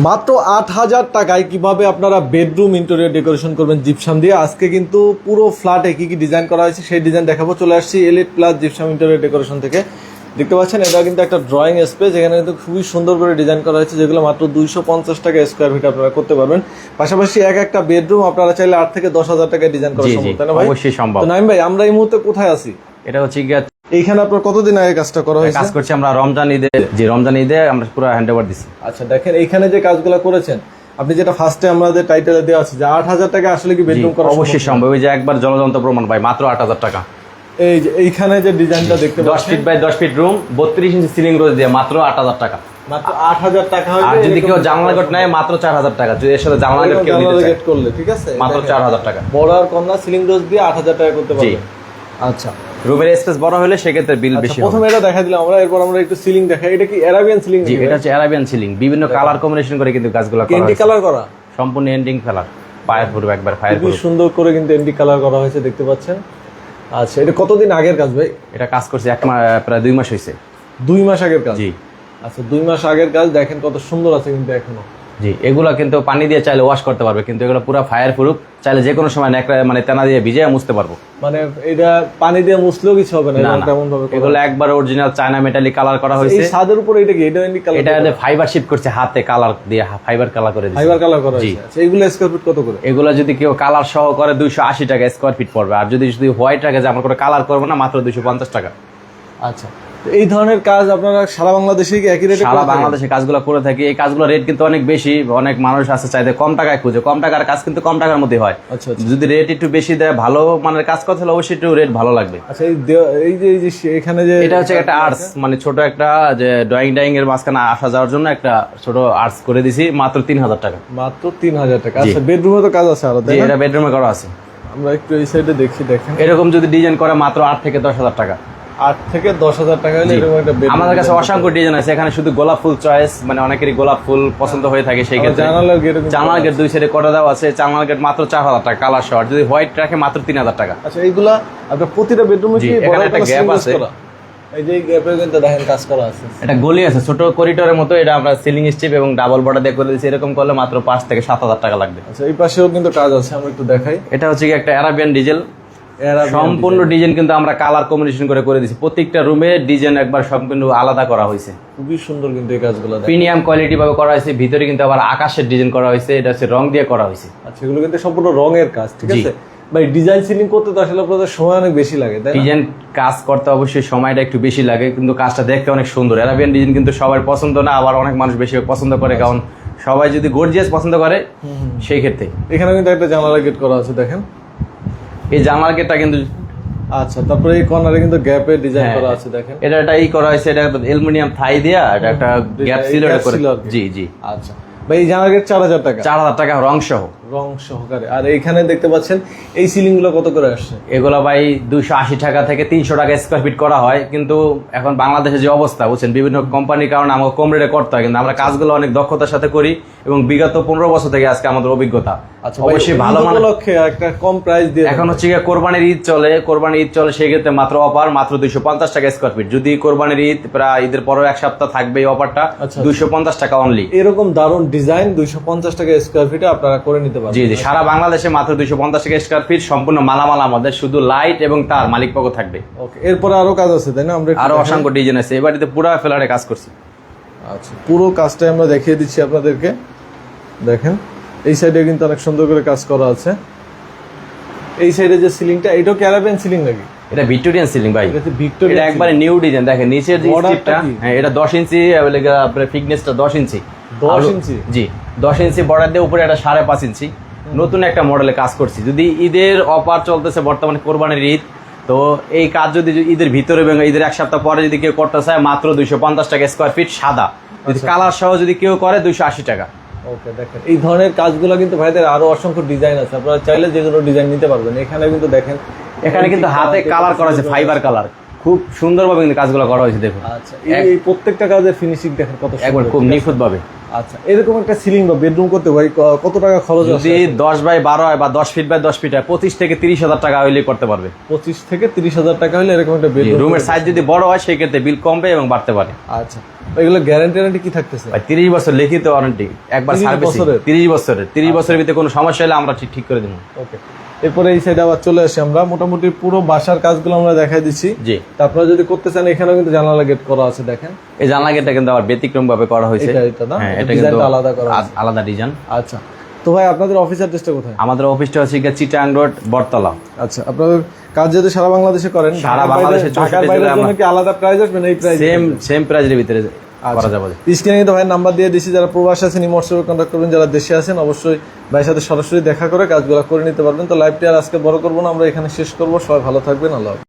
মাত্র ৮,০০০ টাকায় কিভাবে আপনারা বেডরুম ইন্টেরিয়র ডেকোরেশন করবেন জিপসাম দিয়ে। আজকে কিন্তু পুরো ফ্ল্যাটে কি কি ডিজাইন করা হয়েছে সেই ডিজাইন দেখাবো। চলে আসছি elite plus gypsum interior decoration থেকে। দেখতে পাচ্ছেন এটা কিন্তু একটা ড্রয়িং স্পেস, এখানে কিন্তু খুবই সুন্দর করে ডিজাইন করা হয়েছে, যেগুলো মাত্র 250 টাকা স্কোয়ার ফিট আপনারা করতে পারবেন। পাশাপাশি একটা বেডরুম আপনারা চাইলে 8 থেকে 10,000 টাকায় ডিজাইন করা সম্ভব, তাই না ভাই? অবশ্যই সম্ভব। তো নাইম ভাই, আমরা এই মুহূর্তে কোথায় আছি? এটা হচ্ছে এইখানে আপনার কতদিন আগে কাজটা করা হয়েছে? কাজ করছি আমরা রমজান ঈদে আমরা পুরো হ্যান্ড ওভার দিছি। আচ্ছা, দেখেন এইখানে যে কাজগুলো করেছেন আপনি, যেটা ফার্স্টে আমাদের টাইটেলে দেওয়া আছে যে 8,000 টাকা আসলে কি বেডরুম করা অবশ্যই সম্ভব। ওই যে একবার জলযন্ত্র প্রমাণ ভাই, মাত্র 8,000 টাকা। এই যে এইখানে যে ডিজাইনটা দেখতে 10 feet by 10 feet room, 32 inch ceiling rose দিয়ে মাত্র 8,000 টাকা। মাত্র 8,000 টাকা হবে। আর যদি কেউ জানলা গেট নেয় মাত্র 4,000 টাকা। যদি এর সাথে জানলা গেট কেউ নিতে চায় করলে ঠিক আছে, মাত্র 4,000 টাকা। বড় আর কম না, সিলিং রোজ দিয়ে 8,000 টাকা করতে পারবে। আচ্ছা, রুমের স্পেস বড় হলে সেক্ষেত্রে বিল বেশি হবে। প্রথমে এটা দেখা দিলাম আমরা, এরপর আমরা একটু সিলিং দেখাই। এটা কি অ্যারাবিয়ান সিলিং? জি, এটা হচ্ছে অ্যারাবিয়ান সিলিং, বিভিন্ন কালার কম্বিনেশন করে কিন্তু কাজগুলো করা এন্টি কালার করা, সম্পূর্ণ এন্ডিং কালার, ফায়ার প্রুফ, একবার ফায়ার খুব প্রুফ। সুন্দর করে কিন্তু এন্টি কালার করা হয়েছে, দেখতে পাচ্ছেন। আচ্ছা, এটা কতদিন আগের কাজ ভাই? এটা কাজ করছে প্রায় 2 মাস হয়েছে। 2 মাস আগের কাজ? জি। আচ্ছা, 2 মাস আগের কাজ, দেখেন কত সুন্দর আছে কিন্তু এখনো। জি, এগুলা কিন্তু পানি দিয়ে চাইলে ওয়াশ করতে পারবে, কিন্তু এগুলো পুরো ফায়ার প্রুফ, চাইলে যে কোনো সময় মানে তেনা দিয়ে ভিজিয়ে মুছতে পারবো। মানে এটা পানি দিয়ে মুছলেও কিছু হবে না, তেমন ভাবে এগুলো একবার অরিজিনাল চায়না মেটালিক কালার করা হয়েছে। এই ছাদের উপরে এটা কি? এটা এন্টিক কালার? এটা ফাইবার শিট করছে, হাতে কালার দিয়ে ফাইবার কালার করে দিয়েছে। ফাইবার কালার করা হয়েছে। আচ্ছা, এগুলো স্কয়ার ফিট কত করে? এগুলো যদি কেউ কালার সহ করে 280 টাকা স্কয়ার ফিট পড়বে, আর যদি শুধু হোয়াইট রাখে যে আমরা কোনো কালার করবো না, মাত্র 250 টাকা। আচ্ছা, এই ধরনের কাজ আপনারা সারা বাংলাদেশে কি একই রেটে? সারা বাংলাদেশে কাজগুলো করে থাকি। এই কাজগুলো রেট কিন্তু অনেক বেশি, অনেক মানুষ আছে চাইতে কম টাকায় খুঁজে, কম টাকার কাজ কিন্তু কম টাকার মধ্যে হয়। আচ্ছা, যদি রেট একটু বেশি দেয়, ভালো মানের কাজ করতে হলে অবশ্যই একটু রেট ভালো লাগবে। আচ্ছা, এই যে এখানে যে এটা হচ্ছে একটা আর্টস, মানে ছোট একটা যে ড্রয়িং এর মাঝখানে আসা যাওয়ার জন্য একটা ছোট আর্টস করে দিছি, মাত্র 3,000 টাকা। মাত্র 3,000 টাকা। আচ্ছা, বেডরুমে তো কাজ আছে আরো, তাই না? এটা বেডরুমে করা আছে। আমরা একটু এই সাইডে দেখি, দেখেন এরকম যদি ডিজাইন করে মাত্র 8 থেকে 10,000 টাকা। 8 থেকে 10,000 টাকা হলে এরকম একটা বেডরুম। আমাদের কাছে অসংখ্য ডিজাইন আছে, এখানে শুধু গোলাপ ফুল চয়েস, মানে অনেকেরই গোলাপ ফুল পছন্দ হয়ে থাকে, সেই ক্ষেত্রে জানালার গেট 2 সাইডে করে দেওয়া আছে। জানালার গেট মাত্র 4,000 টাকা কালার শর্ট, যদি হোয়াইট রাখে মাত্র 3,000 টাকা। আচ্ছা, এইগুলা আপনার প্রতিটা বেডরুমে কি এখানে একটা গ্যাপ আছে? এই যে গ্যাপে কিন্তু দেখেন কাজ করা আছে। এটা গলি আছে ছোট করিডোরের মতো, এটা আমরা সিলিং স্ট্রিপ এবং ডাবল বর্ডার দিয়ে করে দিয়েছি। এরকম করলে মাত্র 5 থেকে 7,000 টাকা লাগবে। আচ্ছা, এই পাশেও কিন্তু কাজ আছে, আমরা একটু দেখাই। এটা হচ্ছে কি একটা অ্যারাবিয়ান ডিজেল, সম্পূর্ণ ডিজাইন কিন্তু আমরা কালার কম্বিনেশন করে দিয়েছি। প্রত্যেকটা রুমে ডিজাইন একবার সম্পূর্ণ আলাদা করা হয়েছে, খুবই সুন্দর কিন্তু এই কাজগুলো, প্রিমিয়াম কোয়ালিটি ভাবে করা হয়েছে। ভিতরে কিন্তু আবার আকাশের ডিজাইন করা হয়েছে, এটা হচ্ছে রং দিয়ে করা হয়েছে। আচ্ছা, এগুলো কিন্তু সম্পূর্ণ রঙের কাজ, ঠিক আছে ভাই? ডিজাইন সিলিং করতে তো আসলে আপনাদের সময় অনেক বেশি লাগে, তাই না? ডিজাইন কাজ করতে অবশ্যই সময়টা একটু বেশি লাগে, কিন্তু কাজটা দেখতে অনেক সুন্দর। অ্যারাবিয়ান ডিজাইন কিন্তু সবার পছন্দ না, আবার অনেক মানুষ বেশি পছন্দ করে, কারণ সবাই যদি গর্জিয়াস পছন্দ করে সেই ক্ষেত্রে। এখানে কিন্তু একটা জানালা গেট করা আছে, দেখেন এই জানালা গেটটা কিন্তু। আচ্ছা, তারপরে এই কর্নারে কিন্তু গ্যাপের ডিজাইন করা আছে, দেখেন এটা করা হয়েছে, এটা অ্যালুমিনিয়াম থাই দিয়া, এটা একটা গ্যাপ ছিল এটা করে। জি জি। আচ্ছা ভাই, এই জানালা গেট 4,000 টাকা? 4,000 টাকা রং সহ। রং সহকারে। আর এইখানে দেখতে পাচ্ছেন এই সিলিং গুলো কত করে আসছে? এগুলো ভাই 280 টাকা থেকে 300 টাকা স্কয়ার ফিট করা হয়, কিন্তু এখন বাংলাদেশে যে অবস্থা বুঝছেন, বিভিন্ন কোম্পানির কারণে আমাকে কম রেটে করতে হয়, কিন্তু আমরা কাজগুলো অনেক দক্ষতার সাথে করি এবং বিগত 15 বছর থেকে আজকে আমাদের অভিজ্ঞতা। আচ্ছা, অবশ্যই ভালো মানের লক্ষ্যে একটা কম প্রাইস দিয়ে। এখন হচ্ছে কোরবানির ঈদ চলে, সেই ক্ষেত্রে মাত্র অফার মাত্র 250 টাকা স্কয়ার ফিট। যদি কোরবানির ঈদ প্রায় ঈদের পরেও 1 সপ্তাহ থাকবে, এই অফারটা 250 টাকা অনলি। এরকম দারুণ ডিজাইন 250 টাকা স্কয়ার ফিটে আপনারা করে নিতে পারবেন। জি জি, সারা বাংলাদেশে মাত্র 250 টাকা স্কয়ার ফিট, সম্পূর্ণ মালামাল আমাদের, শুধু লাইট এবং তার মালিক পক্ষ থাকবে। ওকে, এরপরে আরো কাজ আছে, তাই না? আমরা আরো অসংখ্য ডিজাইন আছে, এবারে পুরো ফ্ল্যাটে কাজ করছি। আচ্ছা, পুরো কাজটাই আমরা দেখিয়ে দিচ্ছি আপনাদেরকে, দেখেন এই সাইডে কিন্তু অনেক সুন্দর করে কাজ করা আছে। এই সাইডে যে সিলিংটা, এটা কি অ্যারাবিয়ান সিলিং নাকি? এটা ভিক্টোরিয়ান সিলিং ভাই, ভিক্টোরিয়া, এটা একবারে নিউ ডিজাইন। দেখেন নিচের যে স্ট্রিপটা, হ্যাঁ এটা 10 ইঞ্চি, আপনার থিকনেসটা 10 ইঞ্চি। 10 ইঞ্চি? জি, 10 ইঞ্চি বর্ডার দিয়ে, উপরে এটা 5.5 ইঞ্চি। নতুন একটা মডেলে কাজ করছি। যদি ঈদের অফার চলতেছে বর্তমানে, কোরবানির ঈদ, তো এই কাজ যদি ঈদের ভিতরে এবং ঈদের 1 সপ্তাহ পরে যদি কেউ করতে চায়, মাত্র 250 টাকা স্কয়ার ফিট সাদা। যদি কালার সহ যদি কেউ করে 280 টাকা। ওকে, দেখেন এই ধরনের কাজগুলো কিন্তু ভাইদের আরো অসংখ্য ডিজাইন আছে, আপনারা চাইলে যে কোনো ডিজাইন নিতে পারবেন। এখানে কিন্তু দেখেন, এখানে কিন্তু হাতে কালার করা হয়েছে, ফাইবার কালার, খুব সুন্দরভাবে কিন্তু কাজগুলো করা হয়েছে। দেখুন, আচ্ছা, এই প্রত্যেকটা কাজের ফিনিশিং দেখেন কত একবার খুব নিখুঁত ভাবে। আচ্ছা, এরকম একটা সিলিং বা বেডরুম করতে ভাই কত টাকা খরচ যদি আছে? 10x12 হয় বা 10 ফিট বাই 10 ফিট হয় 25 থেকে 30,000 টাকা হইলে করতে পারবে। 25 থেকে 30,000 টাকা হলে এরকম একটা বেডরুম। রুমের সাইজ যদি বড় হয় সেই ক্ষেত্রে বিল কমবে এবং বাড়তে পারে। আচ্ছা, এগুলো গ্যারান্টি কি থাকতেছে? ভাই 30 বছর লিখিত ওয়ারেন্টি, একবার 30 সার্ভিস বছরের? 30 বছরের। 30 বছরের ভিতরে কোনো সমস্যা হলে আমরা ঠিক করে দেবো। ওকে, এরপরে এই সাইডে আবার চলে আসি আমরা। মোটামুটি পুরো বাসার কাজগুলো আমরা দেখাই দিচ্ছি। জি, তা আপনারা যদি করতে চান, এখানেও কিন্তু জানালা গেট করা আছে, দেখেন। এই জানলা গেটটা কিন্তু আবার ব্যতিক্রম ভাবে করা হয়েছে। এটা না? হ্যাঁ, এটা এটা কিন্তু ডিজাইনটা আলাদা করা আছে। আলাদা ডিজাইন। আচ্ছা, তো ভাই আপনাদের অফিস অ্যাড্রেসটা কোথায়? আমাদের অফিসটা হচ্ছে চিটাং রোড, বটতলা। আচ্ছা, আপনাদের কাজ যেহেতু সারা বাংলাদেশে করেন, সারা বাংলাদেশে ঢাকার বাইরের জন্য কি আলাদা প্রাইস আসবে না এই প্রাইস? সেম প্রাইজের ভিতরে করা যাবে। স্ক্রিনে কিন্তু ভাই নাম্বার দিয়ে দিচ্ছি, যারা প্রবাসী আছেন হোয়াটসঅ্যাপে কন্ট্যাক্ট করবেন, যারা দেশে আছেন অবশ্যই ভাইয়ের সাথে সরাসরি দেখা করে কাজগুলো করে নিতে পারবেন। তো লাইভটি আর আজকে বড় করবো না, আমরা এখানে শেষ করবো। সবাই ভালো থাকবেন, আল্লাহ হাফেজ।